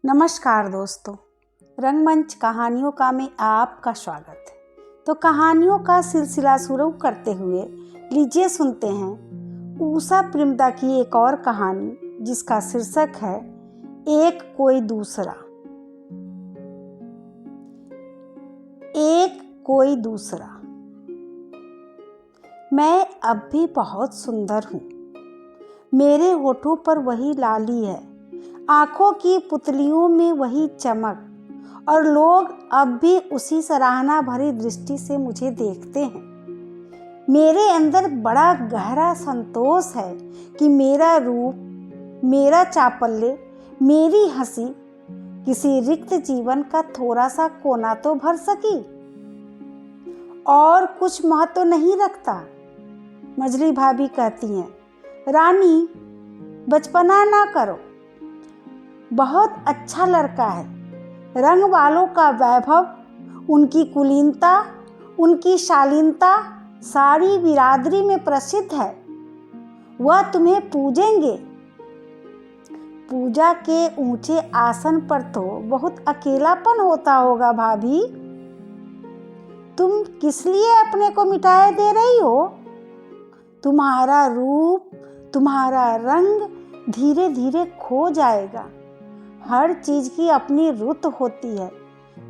नमस्कार दोस्तों, रंगमंच कहानियों का में आपका स्वागत है। तो कहानियों का सिलसिला शुरू करते हुए लीजिए सुनते हैं उषा प्रेमदा की एक और कहानी, जिसका शीर्षक है एक कोई दूसरा। एक कोई दूसरा। मैं अब भी बहुत सुंदर हूँ। मेरे होठों पर वही लाली है, आंखों की पुतलियों में वही चमक, और लोग अब भी उसी सराहना भरी दृष्टि से मुझे देखते हैं। मेरे अंदर बड़ा गहरा संतोष है कि मेरा रूप, मेरा चापल्य, मेरी हंसी किसी रिक्त जीवन का थोड़ा सा कोना तो भर सकी। और कुछ महत्व नहीं रखता। मझली भाभी कहती हैं, रानी बचपना ना करो, बहुत अच्छा लड़का है। रंग वालों का वैभव, उनकी कुलीनता, उनकी शालीनता सारी बिरादरी में प्रसिद्ध है। वह तुम्हें पूजेंगे। पूजा के ऊंचे आसन पर तो बहुत अकेलापन होता होगा भाभी। तुम किस लिए अपने को मिटाए दे रही हो? तुम्हारा रूप, तुम्हारा रंग धीरे धीरे खो जाएगा। हर चीज की अपनी रुत होती है।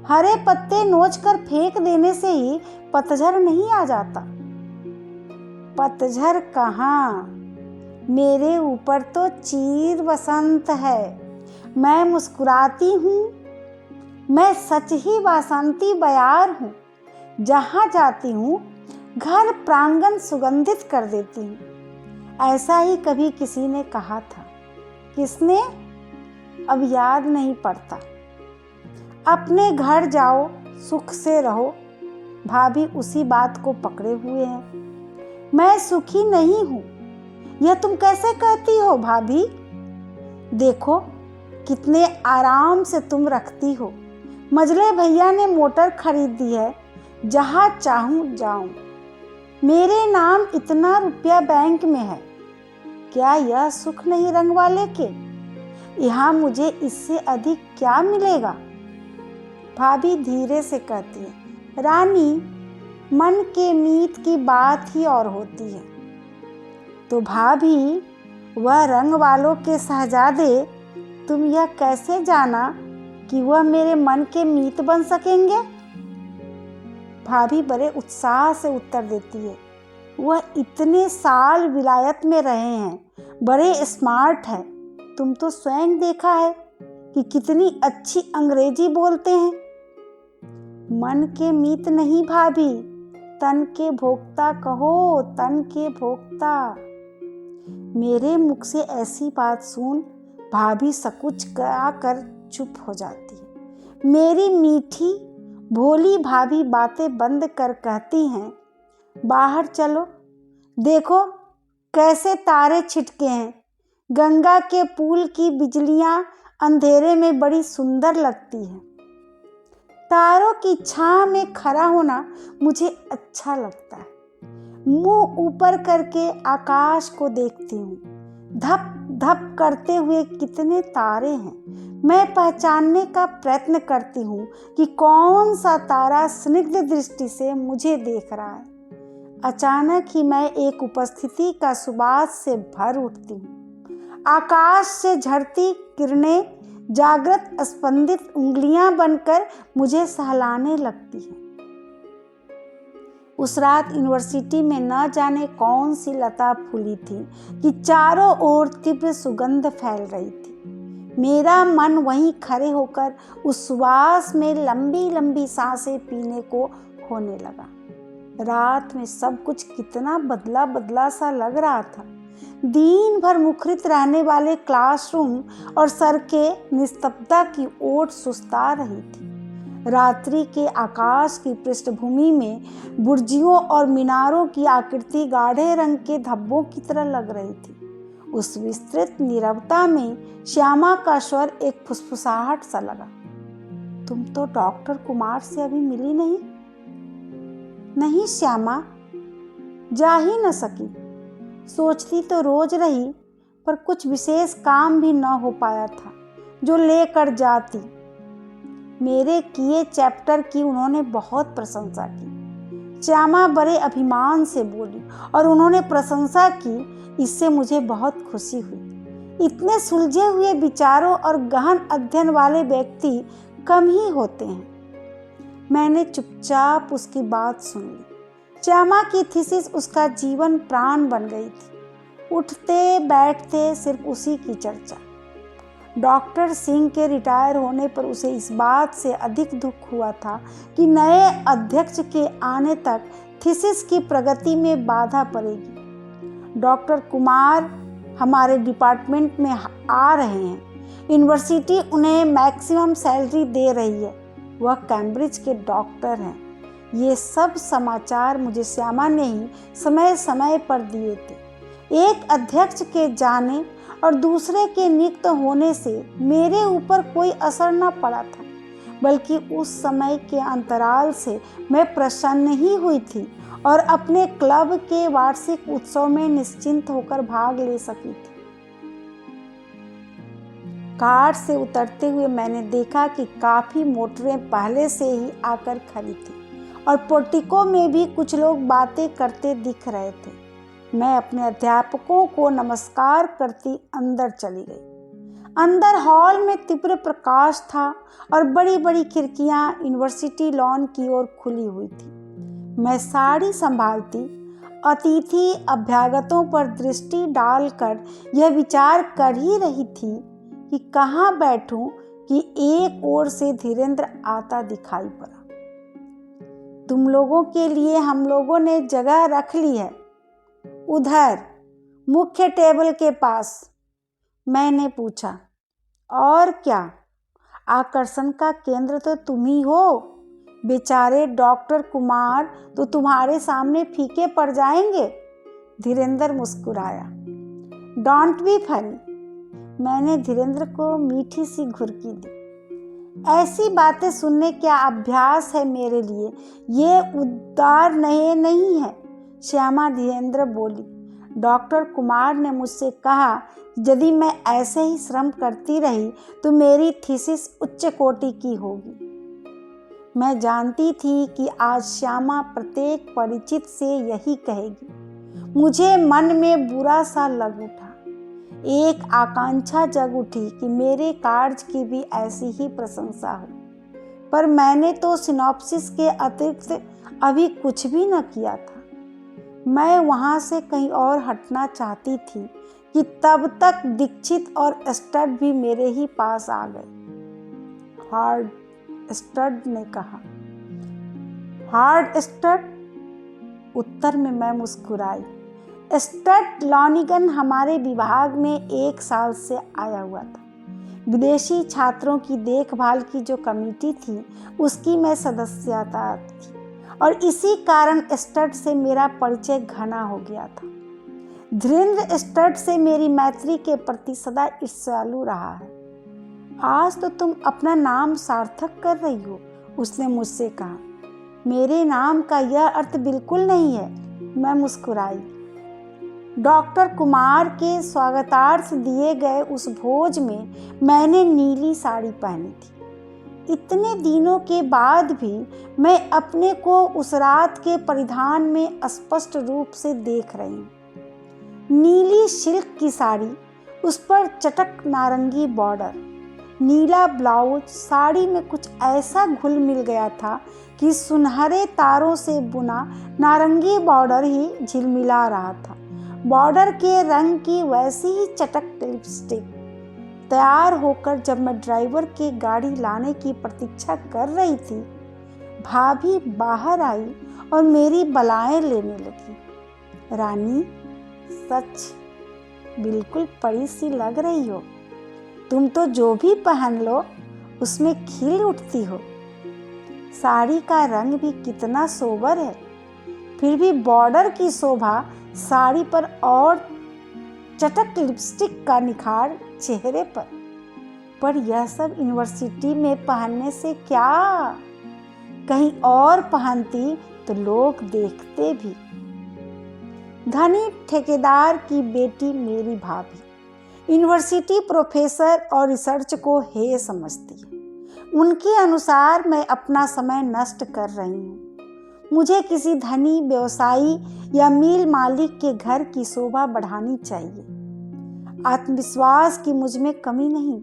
हरे पत्ते नोच कर फेंक देने से ही पतझड़ नहीं आ जाता। पतझड़ कहाँ, मेरे ऊपर तो चीर बसंत है। मैं मुस्कुराती हूँ। मैं सच ही वासंती बयार हूँ। जहाँ जाती हूँ घर प्रांगण सुगंधित कर देती हूँ। ऐसा ही कभी किसी ने कहा था। किसने? अब याद नहीं पड़ता। अपने घर जाओ, सुख से रहो। भाभी उसी बात को पकड़े हुए हैं। मैं सुखी नहीं हूँ, यह तुम कैसे कहती हो भाभी? देखो कितने आराम से तुम रखती हो। मझले भैया ने मोटर खरीद दी है, जहाँ चाहूँ जाऊँ। मेरे नाम इतना रुपया बैंक में है। क्या यह सुख नहीं रंग वाले के? यहाँ मुझे इससे अधिक क्या मिलेगा? भाभी धीरे से कहती है, रानी मन के मीत की बात ही और होती है। तो भाभी, वह रंग वालों के शहजादे, तुम यह कैसे जाना कि वह मेरे मन के मीत बन सकेंगे? भाभी बड़े उत्साह से उत्तर देती है, वह इतने साल विलायत में रहे हैं, बड़े स्मार्ट हैं। तुम तो स्वयं देखा है कि कितनी अच्छी अंग्रेजी बोलते हैं। मन के मीत नहीं भाभी, तन के भोक्ता कहो, तन के भोक्ता। मेरे मुख से ऐसी बात सुन भाभी सकुच कर चुप हो जाती है। मेरी मीठी भोली भाभी बातें बंद कर कहती हैं, बाहर चलो, देखो कैसे तारे छिटके हैं। गंगा के पुल की बिजलियां अंधेरे में बड़ी सुंदर लगती है। तारों की छां में खड़ा होना मुझे अच्छा लगता है। मुंह ऊपर करके आकाश को देखती हूँ। धप धप करते हुए कितने तारे हैं। मैं पहचानने का प्रयत्न करती हूँ कि कौन सा तारा स्निग्ध दृष्टि से मुझे देख रहा है। अचानक ही मैं एक उपस्थिति का सुबास से भर उठती हूँ। आकाश से झड़ती किरणें जागृत स्पंदित उंगलियां बनकर मुझे सहलाने लगती हैं। उस रात यूनिवर्सिटी में न जाने कौन सी लता फूली थी कि चारों ओर तीव्र सुगंध फैल रही थी। मेरा मन वहीं खड़े होकर उस सुवास में लंबी लंबी सांसें पीने को होने लगा। रात में सब कुछ कितना बदला बदला सा लग रहा था। दिन भर मुखरित रहने वाले क्लासरूम और सड़कें निस्तब्धता की ओट सुस्ता रही थी। रात्रि के आकाश की पृष्ठभूमि में बुर्जियों और मीनारों की आकृति गाढ़े रंग के धब्बों की तरह लग रही थी। उस विस्तृत नीरवता में श्यामा का स्वर एक फुसफुसाहट सा लगा, तुम तो डॉक्टर कुमार से अभी मिली नहीं? नहीं श्यामा, जा ही न सकी। सोचती तो रोज रही, पर कुछ विशेष काम भी न हो पाया था। जो लेकर जाती। मेरे किए चैप्टर की उन्होंने बहुत प्रशंसा की। श्यामा बड़े अभिमान से बोली और उन्होंने प्रशंसा की। इससे मुझे बहुत खुशी हुई। इतने सुलझे हुए विचारों और गहन अध्ययन वाले व्यक्ति कम ही होते हैं। मैंने चुपचाप उसकी बात सुन ली। श्यामा की थीसिस उसका जीवन प्राण बन गई थी। उठते बैठते सिर्फ उसी की चर्चा। डॉक्टर सिंह के रिटायर होने पर उसे इस बात से अधिक दुख हुआ था कि नए अध्यक्ष के आने तक थीसिस की प्रगति में बाधा पड़ेगी। डॉक्टर कुमार हमारे डिपार्टमेंट में आ रहे हैं। यूनिवर्सिटी उन्हें मैक्सिमम सैलरी दे रही है। वह कैम्ब्रिज के डॉक्टर हैं। ये सब समाचार मुझे श्यामा ने ही समय समय पर दिए थे। एक अध्यक्ष के जाने और दूसरे के नियुक्त होने से मेरे ऊपर कोई असर न पड़ा था, बल्कि उस समय के अंतराल से मैं प्रसन्न ही हुई थी और अपने क्लब के वार्षिक उत्सव में निश्चिंत होकर भाग ले सकी थी। कार से उतरते हुए मैंने देखा कि काफ़ी मोटरें पहले से ही आकर खड़ी थी और पोर्टिको में भी कुछ लोग बातें करते दिख रहे थे। मैं अपने अध्यापकों को नमस्कार करती अंदर चली गई। अंदर हॉल में तीव्र प्रकाश था और बड़ी बड़ी खिड़कियां यूनिवर्सिटी लॉन की ओर खुली हुई थी। मैं साड़ी संभालती अतिथि अभ्यागतों पर दृष्टि डालकर यह विचार कर ही रही थी कि कहाँ बैठूं कि एक ओर से धीरेन्द्र आता दिखाई पड़ा। तुम लोगों के लिए हम लोगों ने जगह रख ली है, उधर मुख्य टेबल के पास। मैंने पूछा, और क्या? आकर्षण का केंद्र तो तुम ही हो। बेचारे डॉक्टर कुमार तो तुम्हारे सामने फीके पड़ जाएंगे। धीरेन्द्र मुस्कुराया। Don't be funny. मैंने धीरेन्द्र को मीठी सी घुर्की दी। ऐसी बातें सुनने का अभ्यास है मेरे लिए, ये उद्गार नए नहीं है। श्यामा धीरेन्द्र बोली। डॉक्टर कुमार ने मुझसे कहा कि यदि मैं ऐसे ही श्रम करती रही तो मेरी थीसिस उच्च कोटि की होगी। मैं जानती थी कि आज श्यामा प्रत्येक परिचित से यही कहेगी। मुझे मन में बुरा सा लग उठा। एक आकांक्षा जग उठी कि मेरे कार्य की भी ऐसी ही प्रशंसा हो, पर मैंने तो सिनॉप्सिस के अतिरिक्त अभी कुछ भी न किया था। मैं वहाँ से कहीं और हटना चाहती थी कि तब तक दीक्षित और स्टड भी मेरे ही पास आ गए। हार्ड स्टड ने कहा। Hard stud? उत्तर में मैं मुस्कुराई। स्टड लॉनिगन हमारे विभाग में 1 साल से आया हुआ था। विदेशी छात्रों की देखभाल की जो कमेटी थी उसकी मैं सदस्यता थी और इसी कारण स्टड से मेरा परिचय घना हो गया था। धीरेन्द्र स्टड से मेरी मैत्री के प्रति सदा ईर्ष्यालु रहा है। आज तो तुम अपना नाम सार्थक कर रही हो, उसने मुझसे कहा। मेरे नाम का यह अर्थ बिल्कुल नहीं है, मैं मुस्कुराई। डॉक्टर कुमार के स्वागतार्थ दिए गए उस भोज में मैंने नीली साड़ी पहनी थी। इतने दिनों के बाद भी मैं अपने को उस रात के परिधान में स्पष्ट रूप से देख रही हूँ। नीली सिल्क की साड़ी, उस पर चटक नारंगी बॉर्डर, नीला ब्लाउज। साड़ी में कुछ ऐसा घुल मिल गया था कि सुनहरे तारों से बुना नारंगी बॉर्डर ही झिलमिला रहा था। बॉर्डर के रंग की वैसी ही चटक लिपस्टिक। तैयार होकर जब मैं ड्राइवर के गाड़ी लाने की प्रतीक्षा कर रही थी, भाभी बाहर आई और मेरी बलाएं लेने लगी। रानी, सच बिल्कुल परी सी लग रही हो। तुम तो जो भी पहन लो उसमें खिल उठती हो। साड़ी का रंग भी कितना सोबर है, फिर भी बॉर्डर की शोभा साड़ी पर और चटक लिपस्टिक का निखार चेहरे पर यह सब यूनिवर्सिटी में पहनने से क्या? कहीं और पहनती तो लोग देखते भी। धनी ठेकेदार की बेटी मेरी भाभी यूनिवर्सिटी प्रोफेसर और रिसर्च को हेय समझती है। उनके अनुसार मैं अपना समय नष्ट कर रही हूँ। मुझे किसी धनी व्यवसायी या मिल मालिक के घर की शोभा बढ़ानी चाहिए। आत्मविश्वास की मुझ में कमी नहीं,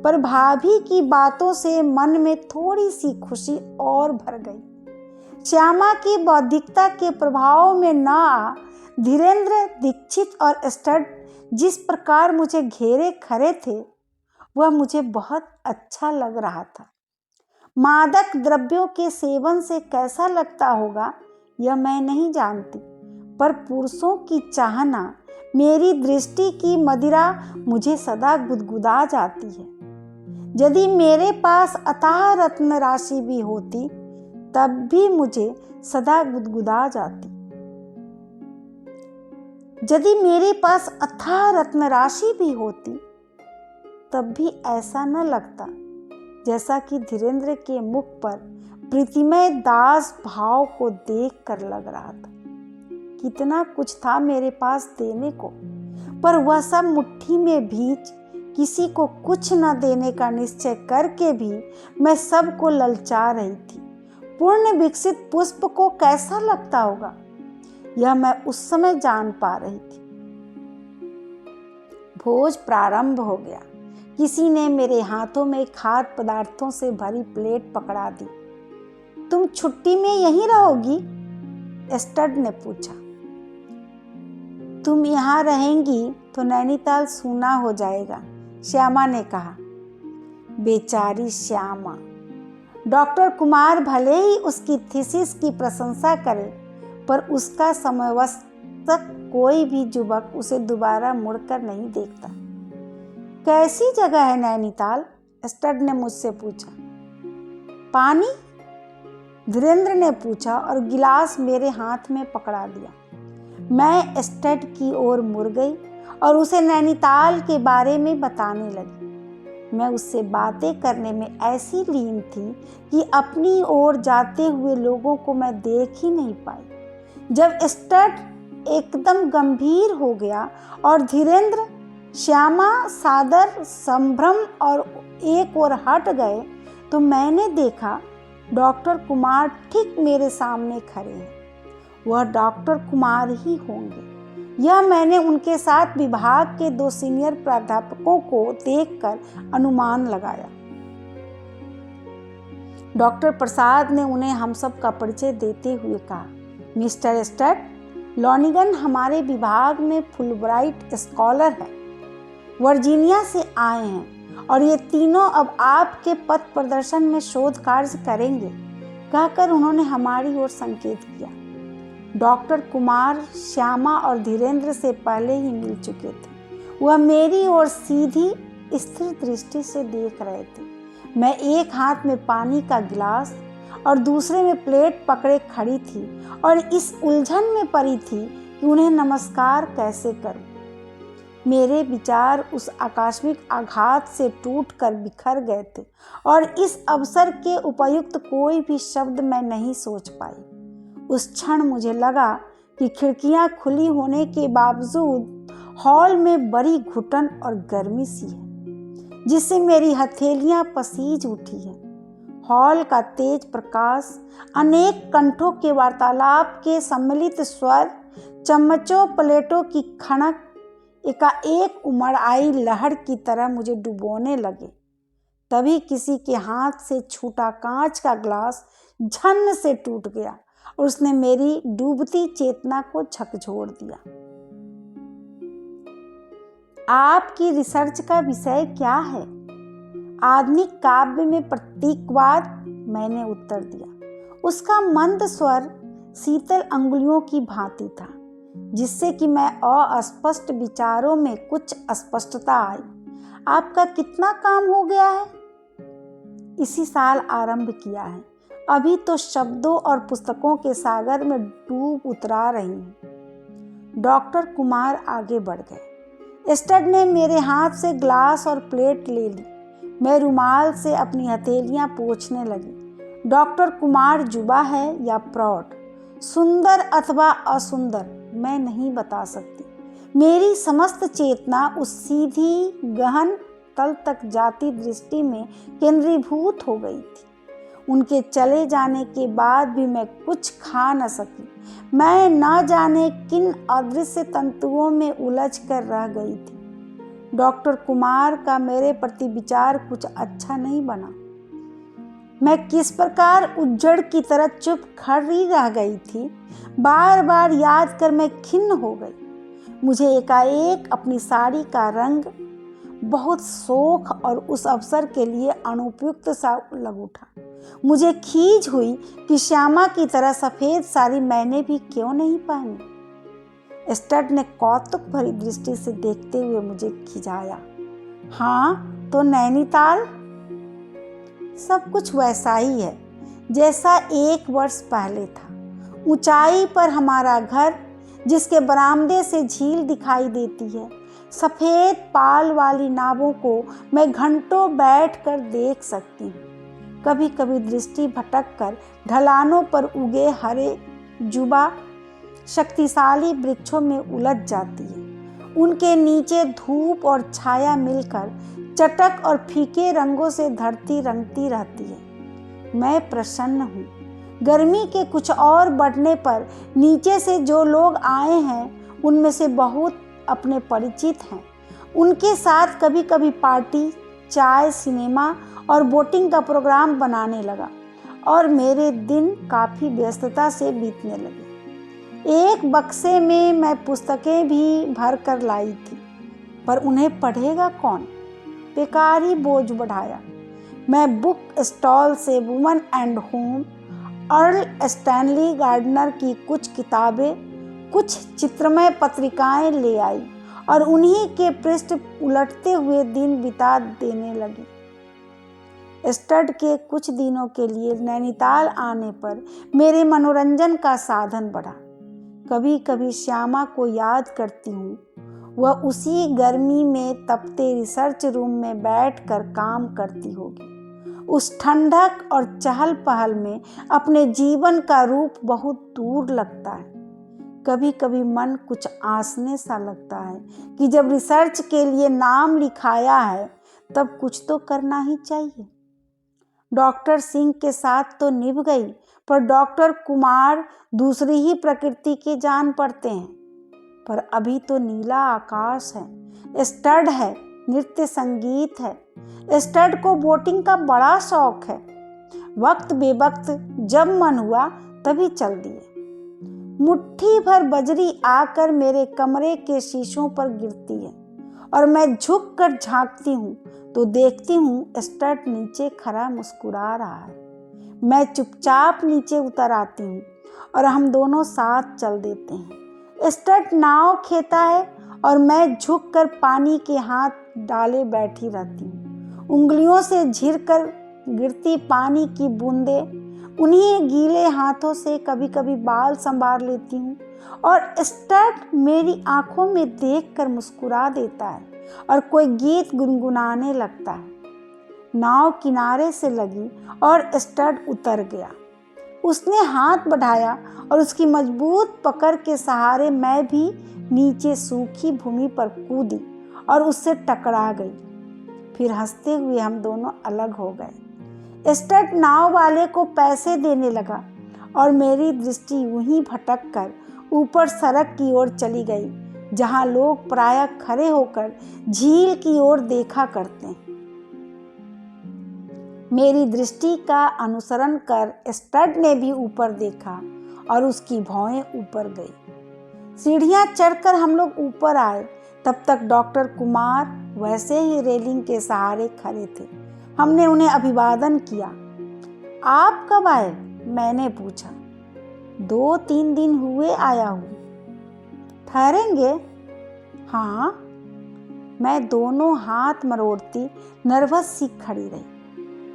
पर भाभी की बातों से मन में थोड़ी सी खुशी और भर गई। श्यामा की बौद्धिकता के प्रभाव में न आ धीरेन्द्र, दीक्षित और स्टड जिस प्रकार मुझे घेरे खड़े थे, वह मुझे बहुत अच्छा लग रहा था। मादक द्रव्यों के सेवन से कैसा लगता होगा यह मैं नहीं जानती, पर पुरुषों की चाहना, मेरी दृष्टि की मदिरा मुझे सदा गुदगुदा जाती है। यदि मेरे पास अथाह रत्न राशि भी होती तब भी मुझे सदा गुदगुदा जाती। यदि मेरे पास अथाह रत्न राशि भी होती तब भी ऐसा न लगता जैसा कि धीरेन्द्र के मुख पर प्रीतिमय दास भाव को देख कर लग रहा था। कितना कुछ था मेरे पास देने को, पर वह सब मुट्ठी में भींच किसी को कुछ न देने का निश्चय करके भी मैं सबको ललचा रही थी। पूर्ण विकसित पुष्प को कैसा लगता होगा यह मैं उस समय जान पा रही थी। भोज प्रारंभ हो गया। किसी ने मेरे हाथों में खाद्य पदार्थों से भरी प्लेट पकड़ा दी। तुम छुट्टी में यहीं रहोगी? स्टड ने पूछा। तुम यहाँ रहेंगी तो नैनीताल सूना हो जाएगा, श्यामा ने कहा। बेचारी श्यामा। डॉक्टर कुमार भले ही उसकी थीसिस की प्रशंसा करे, पर उसका समवयस्क कोई भी युवक उसे दोबारा मुड़कर नहीं देखता। कैसी जगह है नैनीताल? स्टड ने मुझसे पूछा। पानी? धीरेन्द्र ने पूछा और गिलास मेरे हाथ में पकड़ा दिया। मैं स्टड की ओर मुड़ गई और उसे नैनीताल के बारे में बताने लगी। मैं उससे बातें करने में ऐसी लीन थी कि अपनी ओर जाते हुए लोगों को मैं देख ही नहीं पाई। जब स्टड एकदम गंभीर हो गया और धीरेन्द्र, श्यामा, सादर, संभ्रम और एक ओर हट गए तो मैंने देखा डॉक्टर कुमार ठीक मेरे सामने खड़े हैं। वह डॉक्टर कुमार ही होंगे, यह मैंने उनके साथ विभाग के 2 सीनियर प्राध्यापकों को देखकर अनुमान लगाया। डॉक्टर प्रसाद ने उन्हें हम सब का परिचय देते हुए कहा, मिस्टर स्टड, लॉनिगन हमारे विभाग में फुलब्राइट स्कॉलर है, वर्जीनिया से आए हैं और ये तीनों अब आपके पथ प्रदर्शन में शोध कार्य करेंगे, कहकर उन्होंने हमारी ओर संकेत किया। डॉक्टर कुमार श्यामा और धीरेन्द्र से पहले ही मिल चुके थे। वह मेरी ओर सीधी स्थिर दृष्टि से देख रहे थे। मैं एक हाथ में पानी का गिलास और दूसरे में प्लेट पकड़े खड़ी थी और इस उलझन में पड़ी थी कि उन्हें नमस्कार कैसे करूं। मेरे विचार उस आकस्मिक आघात से टूटकर बिखर गए थे और इस अवसर के उपयुक्त कोई भी शब्द मैं नहीं सोच पाई। उस क्षण मुझे लगा कि खिड़कियां खुली होने के बावजूद हॉल में बड़ी घुटन और गर्मी सी है, जिससे मेरी हथेलियां पसीज उठी हैं। हॉल का तेज प्रकाश, अनेक कंठों के वार्तालाप के सम्मिलित स्वर, चम्मचों प्लेटों की खनक एकाएक उमड़ आई लहर की तरह मुझे डुबोने लगे। तभी किसी के हाथ से छूटा कांच का ग्लास झन्न से टूट गया और उसने मेरी डूबती चेतना को झकझोर दिया। आपकी रिसर्च का विषय क्या है? आधुनिक काव्य में प्रतीकवाद, मैंने उत्तर दिया। उसका मंद स्वर शीतल अंगुलियों की भांति था, जिससे कि मैं अस्पष्ट विचारों में कुछ स्पष्टता आई। आपका कितना काम हो गया है? इसी साल आरंभ किया है। अभी तो शब्दों और पुस्तकों के सागर में डूब उतरा रही हूँ। डॉक्टर कुमार आगे बढ़ गए। स्टड ने मेरे हाथ से ग्लास और प्लेट ले ली। मैं रुमाल से अपनी हथेलियां पोंछने लगी। डॉक्टर कुमार जुबा है या प्रौढ़, सुंदर अथवा असुंदर, मैं नहीं बता सकती। मेरी समस्त चेतना उस सीधी गहन तल तक जाती दृष्टि में केंद्रीभूत हो गई थी। उनके चले जाने के बाद भी मैं कुछ खा न सकी। मैं न जाने किन अदृश्य तंतुओं में उलझ कर रह गई थी। डॉक्टर कुमार का मेरे प्रति विचार कुछ अच्छा नहीं बना। मैं किस प्रकार उज्जड़ की तरह चुप खड़ी रह गई थी, बार बार याद कर मैं खिन्न हो गई। मुझे एकाएक अपनी साड़ी का रंग बहुत शोख और उस अवसर के लिए अनुपयुक्त सा लग उठा। मुझे खीज हुई कि श्यामा की तरह सफ़ेद साड़ी मैंने भी क्यों नहीं पहनी। स्टड ने कौतुक भरी दृष्टि से देखते हुए मुझे खिजाया। हाँ तो नैनीताल? सब कुछ वैसा ही है जैसा 1 वर्ष पहले था। ऊंचाई पर हमारा घर, जिसके बरामदे से झील दिखाई देती है। सफ़ेद पाल वाली नावों को मैं घंटों बैठकर देख सकती हूँ। कभी कभी दृष्टि भटक कर ढलानों पर उगे हरे जुबा शक्तिशाली वृक्षों में उलझ जाती है। उनके नीचे धूप और छाया मिलकर चटक और फीके रंगों से धरती रंगती रहती है। मैं प्रसन्न हूँ। गर्मी के कुछ और बढ़ने पर नीचे से जो लोग आए हैं उनमें से बहुत अपने परिचित हैं। उनके साथ कभी कभी पार्टी, चाय, सिनेमा और बोटिंग का प्रोग्राम बनाने लगा और मेरे दिन काफ़ी व्यस्तता से बीतने लगे। एक बक्से में मैं पुस्तकें भी भर कर लाई थी, पर उन्हें पढ़ेगा कौन? बेकार ही बोझ बढ़ाया। मैं बुक स्टॉल से Woman and Home, Earl Stanley Gardner की कुछ किताबें, कुछ चित्रमय पत्रिकाएं ले आई और उन्हीं के पृष्ठ उलटते हुए दिन बिता देने लगी। स्टड के कुछ दिनों के लिए नैनीताल आने पर मेरे मनोरंजन का साधन बढ़ा। कभी कभी श्यामा को याद करती हूँ। वह उसी गर्मी में तपते रिसर्च रूम में बैठकर काम करती होगी। उस ठंडक और चहल पहल में अपने जीवन का रूप बहुत दूर लगता है। कभी कभी मन कुछ आसने सा लगता है कि जब रिसर्च के लिए नाम लिखाया है तब कुछ तो करना ही चाहिए। डॉक्टर सिंह के साथ तो निभ गई, पर डॉक्टर कुमार दूसरी ही प्रकृति के जान पड़ते हैं। पर अभी तो नीला आकाश है, स्टड है, नृत्य संगीत है। स्टड को बोटिंग का बड़ा शौक है। वक्त बेवक्त जब मन हुआ तभी चल दिए। मुट्ठी भर बजरी आकर मेरे कमरे के शीशों पर गिरती है और मैं झुक कर झांकती हूँ तो देखती हूँ स्टड नीचे खड़ा मुस्कुरा रहा है। मैं चुपचाप नीचे उतर आती हूँ और हम दोनों साथ चल देते हैं। स्टड नाव खेता है और मैं झुक कर पानी के हाथ डाले बैठी रहती हूँ। उंगलियों से झिर कर गिरती पानी की बूंदें, उन्हीं गीले हाथों से कभी कभी बाल संभाल लेती हूँ और स्टड मेरी आंखों में देखकर मुस्कुरा देता है और कोई गीत गुनगुनाने लगता है। नाव किनारे से लगी और स्टड उतर गया। उसने हाथ बढ़ाया और उसकी मजबूत पकड़ के सहारे मैं भी नीचे सूखी भूमि पर कूदी और उससे टकरा गई। फिर हंसते हुए हम दोनों अलग हो गए। स्टड नाव वाले को पैसे देने लगा और मेरी दृष्टि यूं ही भटक कर ऊपर सड़क की ओर चली गई, जहां लोग प्रायः खड़े होकर झील की ओर देखा करते हैं। मेरी दृष्टि का अनुसरण कर स्टड ने भी ऊपर देखा और उसकी भौहें ऊपर गई। सीढ़ियां चढ़कर हम लोग ऊपर आए, तब तक डॉक्टर कुमार वैसे ही रेलिंग के सहारे खड़े थे। हमने उन्हें अभिवादन किया। आप कब आए? मैंने पूछा। 2-3 दिन हुए आया हूँ। ठहरेंगे? हाँ। मैं दोनों हाथ मरोड़ती नर्वस सी खड़ी रही।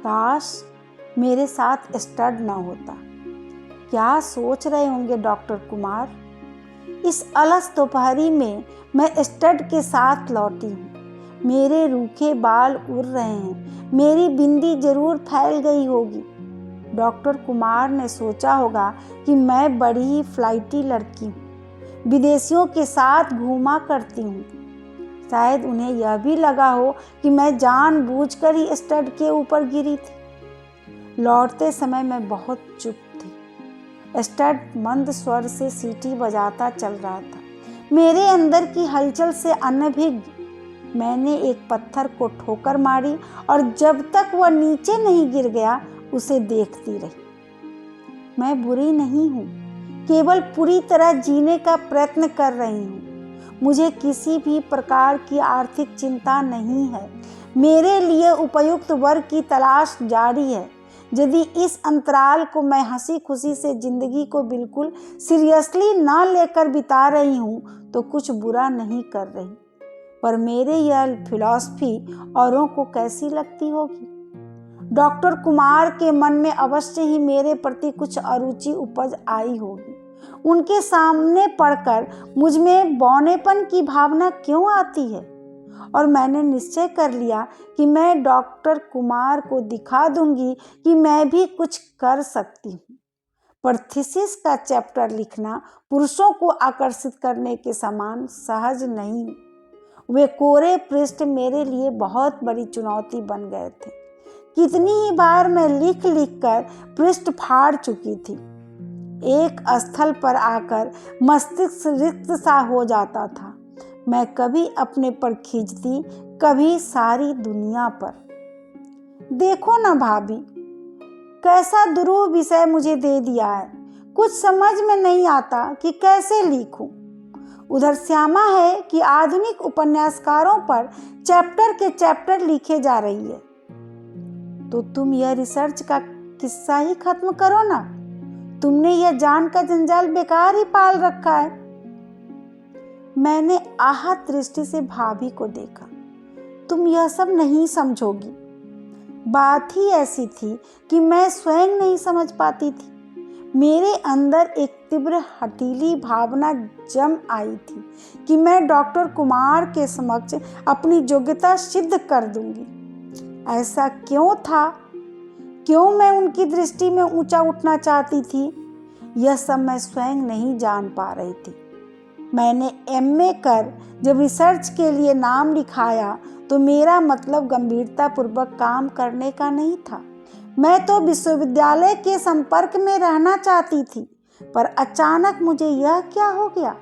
काश मेरे साथ स्टड न होता। क्या सोच रहे होंगे डॉक्टर कुमार? इस अलस दोपहरी में मैं स्टड के साथ लौटी हूँ। मेरे रूखे बाल उड़ रहे हैं। मेरी बिंदी जरूर फैल गई होगी। डॉक्टर कुमार ने सोचा होगा कि मैं बड़ी ही फ्लाइटी लड़की हूँ। विदेशियों के साथ घूमा करती हूँ। शायद उन्हें यह भी लगा हो कि मैं जानबूझकर ही स्टड के ऊपर गिरी थी। लौटते समय मैं बहुत चुप थी। स्टड मंद स्वर से सीटी बजाता चल रहा था। मेरे अंदर की हलचल से अनभिज्ञ मैंने एक पत्थर को ठोकर मारी और जब तक वह नीचे नहीं गिर गया उसे देखती रही। मैं बुरी नहीं हूँ, केवल पूरी तरह जीने का प्रयत्न कर रही हूँ। मुझे किसी भी प्रकार की आर्थिक चिंता नहीं है। मेरे लिए उपयुक्त वर्ग की तलाश जारी है। यदि इस अंतराल को मैं हंसी खुशी से जिंदगी को बिल्कुल सीरियसली ना लेकर बिता रही हूँ तो कुछ बुरा नहीं कर रही। पर मेरे यह फिलॉसफी औरों को कैसी लगती होगी? डॉक्टर कुमार के मन में अवश्य ही मेरे प्रति कुछ अरुचि उपज आई होगी। उनके सामने पढ़कर मुझ में बौनेपन की भावना क्यों आती है? और मैंने निश्चय कर लिया कि मैं डॉक्टर कुमार को दिखा दूंगी कि मैं भी कुछ कर सकती हूँ। पर थीसिस का चैप्टर लिखना पुरुषों को आकर्षित करने के समान सहज नहीं। वे कोरे पृष्ठ मेरे लिए बहुत बड़ी चुनौती बन गए थे। कितनी ही बार मैं लिख लिख कर पृष्ठ फाड़ चुकी थी। एक स्थल पर आकर मस्तिष्क रिक्त सा हो जाता था। मैं कभी अपने पर खींचती, कभी सारी दुनिया पर। देखो ना भाभी, कैसा दुरूह विषय मुझे दे दिया है। कुछ समझ में नहीं आता कि कैसे लिखूं। उधर श्यामा है कि आधुनिक उपन्यासकारों पर चैप्टर के चैप्टर लिखे जा रही है। तो तुम यह रिसर्च का किस्सा ही खत्म करो ना। तुमने यह जान का जंजाल बेकार ही पाल रखा है। मैंने आहत दृष्टि से भाभी को देखा। तुम यह सब नहीं समझोगी। बात ही ऐसी थी कि मैं स्वयं नहीं समझ पाती थी। मेरे अंदर एक तीव्र हठीली भावना जम आई थी कि मैं डॉक्टर कुमार के समक्ष अपनी योग्यता सिद्ध कर दूंगी। ऐसा क्यों था? क्यों मैं उनकी दृष्टि में ऊंचा उठना चाहती थी? यह सब मैं स्वयं नहीं जान पा रही थी। मैंने एमए कर जब रिसर्च के लिए नाम लिखाया तो मेरा मतलब गंभीरतापूर्वक काम करने का नहीं था। मैं तो विश्वविद्यालय के संपर्क में रहना चाहती थी। पर अचानक मुझे यह क्या हो गया?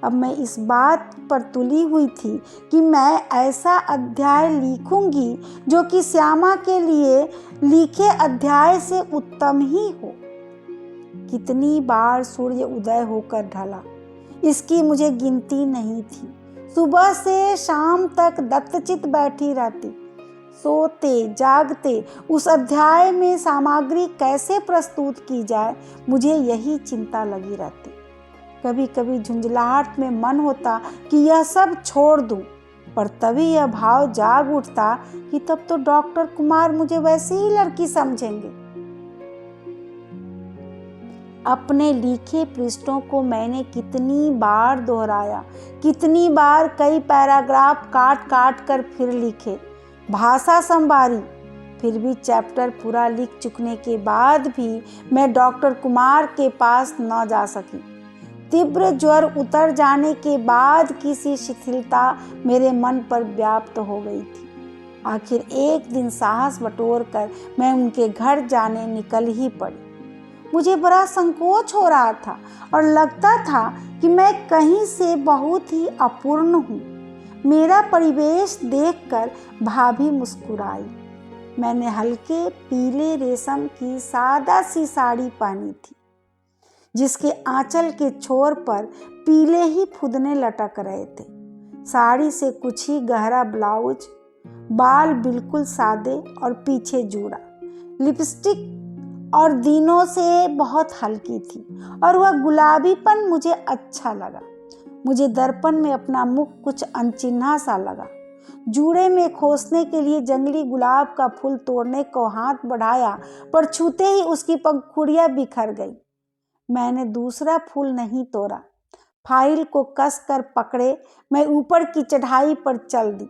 अब मैं इस बात पर तुली हुई थी कि मैं ऐसा अध्याय लिखूंगी जो कि श्यामा के लिए लिखे अध्याय से उत्तम ही हो। कितनी बार सूर्य उदय होकर ढला, इसकी मुझे गिनती नहीं थी। सुबह से शाम तक दत्तचित बैठी रहती, सोते जागते उस अध्याय में सामग्री कैसे प्रस्तुत की जाए, मुझे यही चिंता लगी रहती। कभी कभी झुंझलाहट में मन होता कि यह सब छोड़ दूं, पर तभी यह भाव जाग उठता कि तब तो डॉक्टर कुमार मुझे वैसे ही लड़की समझेंगे। अपने लिखे पृष्ठों को मैंने कितनी बार दोहराया, कितनी बार कई पैराग्राफ काट काट कर फिर लिखे, भाषा संभाली। फिर भी चैप्टर पूरा लिख चुकने के बाद भी मैं डॉक्टर कुमार के पास न जा सकी। तीव्र ज्वर उतर जाने के बाद किसी शिथिलता मेरे मन पर व्याप्त हो गई थी। आखिर एक दिन साहस बटोरकर मैं उनके घर जाने निकल ही पड़ी। मुझे बड़ा संकोच हो रहा था और लगता था कि मैं कहीं से बहुत ही अपूर्ण हूँ। मेरा परिवेश देखकर भाभी मुस्कुराई। मैंने हल्के पीले रेशम की सादा सी साड़ी पहनी थी, जिसके आंचल के छोर पर पीले ही फुदने लटक रहे थे। साड़ी से कुछ ही गहरा ब्लाउज, बाल बिल्कुल सादे और पीछे जूड़ा। लिपस्टिक और दिनों से बहुत हल्की थी और वह गुलाबीपन मुझे अच्छा लगा। मुझे दर्पण में अपना मुख कुछ अनचिन्हा सा लगा। जूड़े में खोसने के लिए जंगली गुलाब का फूल तोड़ने को हाथ बढ़ाया, पर छूते ही उसकी पंखुड़ियां बिखर गई। मैंने दूसरा फूल नहीं तोड़ा। फाइल को कस कर पकड़े मैं ऊपर की चढ़ाई पर चल दी।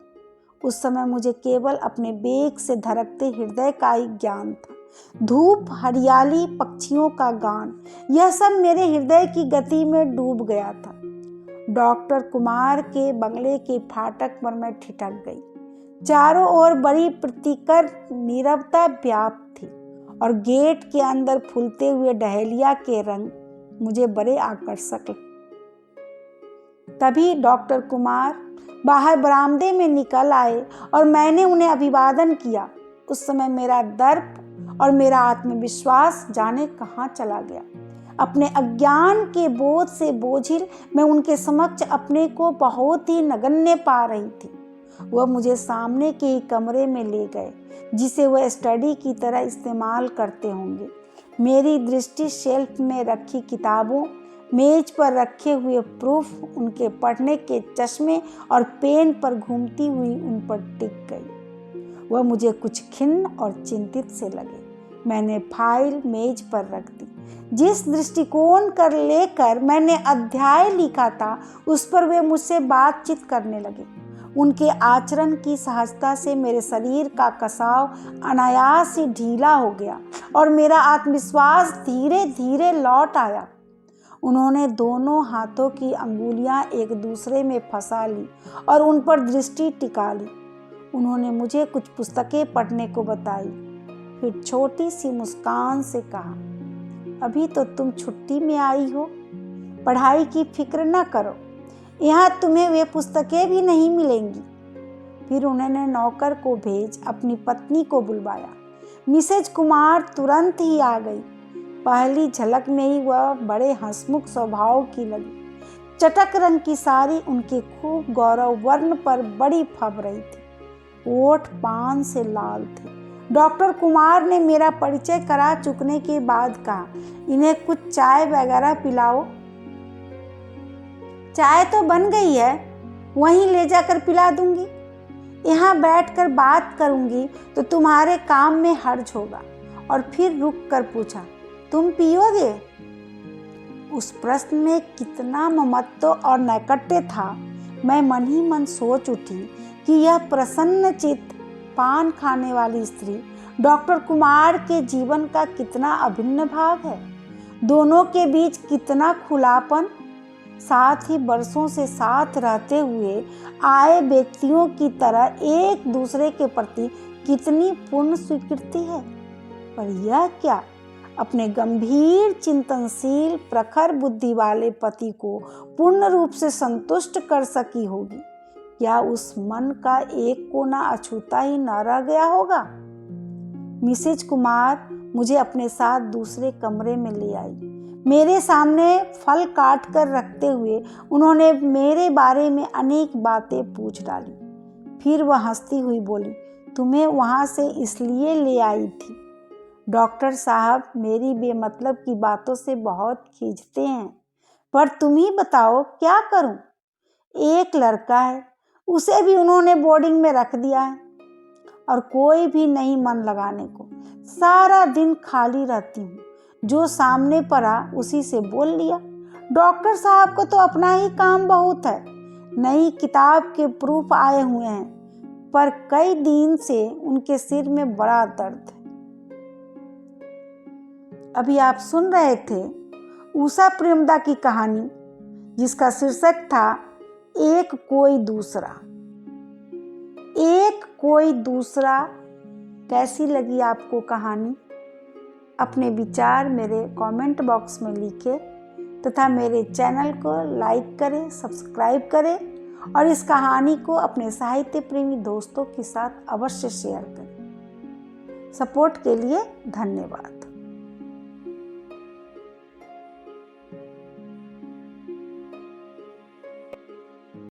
उस समय मुझे केवल अपने बेग से धड़कते हृदय का ही ज्ञान था। धूप, हरियाली, पक्षियों का गान, यह सब मेरे हृदय की गति में डूब गया था। डॉक्टर कुमार के बंगले के फाटक पर मैं ठिठक गई। चारों ओर बड़ी प्रीतिकर नीरवता व्याप्त थी और गेट के अंदर फूलते हुए डहेलिया के रंग मुझे बड़े आकर्षक लगे। तभी डॉक्टर कुमार बाहर बरामदे में निकल आए और मैंने उन्हें अभिवादन किया। उस समय मेरा दर्प और मेरा आत्मविश्वास जाने कहाँ चला गया। अपने अज्ञान के बोझ से बोझिल मैं उनके समक्ष अपने को बहुत ही नगण्य पा रही थी। वह मुझे सामने के ही कमरे में ले गए जिसे वह स्टडी की तरह इस्तेमाल करते होंगे। मेरी दृष्टि शेल्फ में रखी किताबों, मेज पर रखे हुए प्रूफ, उनके पढ़ने के चश्मे और पेन पर घूमती हुई उन पर टिक गई। वह मुझे कुछ खिन्न और चिंतित से लगे। मैंने फाइल मेज पर रख दी। जिस दृष्टिकोण कर लेकर मैंने अध्याय लिखा था उस पर वे मुझसे बातचीत करने लगे। उनके आचरण की सहजता से मेरे शरीर का कसाव अनायास ही ढीला हो गया और मेरा आत्मविश्वास धीरे धीरे लौट आया। उन्होंने दोनों हाथों की अंगुलियां एक दूसरे में फंसा ली और उन पर दृष्टि टिका ली। उन्होंने मुझे कुछ पुस्तकें पढ़ने को बताई, फिर छोटी सी मुस्कान से कहा, अभी तो तुम छुट्टी में आई हो, पढ़ाई की फिक्र न करो, यहाँ तुम्हें वे पुस्तकें भी नहीं मिलेंगी। फिर उन्होंने नौकर को भेज अपनी पत्नी को बुलवाया। मिसेज कुमार तुरंत ही आ गई। पहली झलक में ही वह बड़े हंसमुख स्वभाव की लगी। चटक रंग की साड़ी उनके खूब गौरव वर्ण पर बड़ी फब रही थी। ओठ पान से लाल थे। डॉक्टर कुमार ने मेरा परिचय करा चुकने के बाद कहा, इन्हें कुछ चाय वगैरह पिलाओ। चाय तो बन गई है, वहीं ले जाकर पिला दूंगी। यहाँ बैठकर बात करूंगी तो तुम्हारे काम में हर्ज होगा। और फिर रुक कर पूछा, तुम पियोगे? उस प्रश्न में कितना ममत्व और नैकट्य था। मैं मन ही मन सोच उठी कि यह प्रसन्नचित्त पान खाने वाली स्त्री डॉक्टर कुमार के जीवन का कितना अभिन्न भाग है। दोनों के बीच कितना खुलापन, साथ ही बरसों से साथ रहते हुए आए व्यक्तियों की तरह एक दूसरे के प्रति कितनी पूर्ण स्वीकृति है। पर यह क्या, अपने गंभीर चिंतनशील प्रखर बुद्धि वाले पति को पूर्ण रूप से संतुष्ट कर सकी होगी? क्या उस मन का एक कोना अछूता ही न रह गया होगा? मिसेज कुमार मुझे अपने साथ दूसरे कमरे में ले आई। मेरे सामने फल काट कर रखते हुए उन्होंने मेरे बारे में अनेक बातें पूछ डाली। फिर वह हंसती हुई बोली, तुम्हें वहाँ से इसलिए ले आई थी। डॉक्टर साहब मेरी बेमतलब की बातों से बहुत खींचते हैं, पर तुम ही बताओ क्या करूं? एक लड़का है, उसे भी उन्होंने बोर्डिंग में रख दिया है और कोई भी नहीं मन लगाने को। सारा दिन खाली रहती हूँ, जो सामने पड़ा उसी से बोल लिया। डॉक्टर साहब को तो अपना ही काम बहुत है। नई किताब के प्रूफ आए हुए हैं, पर कई दिन से उनके सिर में बड़ा दर्द है। अभी आप सुन रहे थे उषा प्रेमदा की कहानी, जिसका शीर्षक था एक कोई दूसरा। एक कोई दूसरा। कैसी लगी आपको कहानी? अपने विचार मेरे कमेंट बॉक्स में लिखें तथा मेरे चैनल को लाइक करें, सब्सक्राइब करें और इस कहानी को अपने साहित्य प्रेमी दोस्तों के साथ अवश्य शेयर करें। सपोर्ट के लिए धन्यवाद।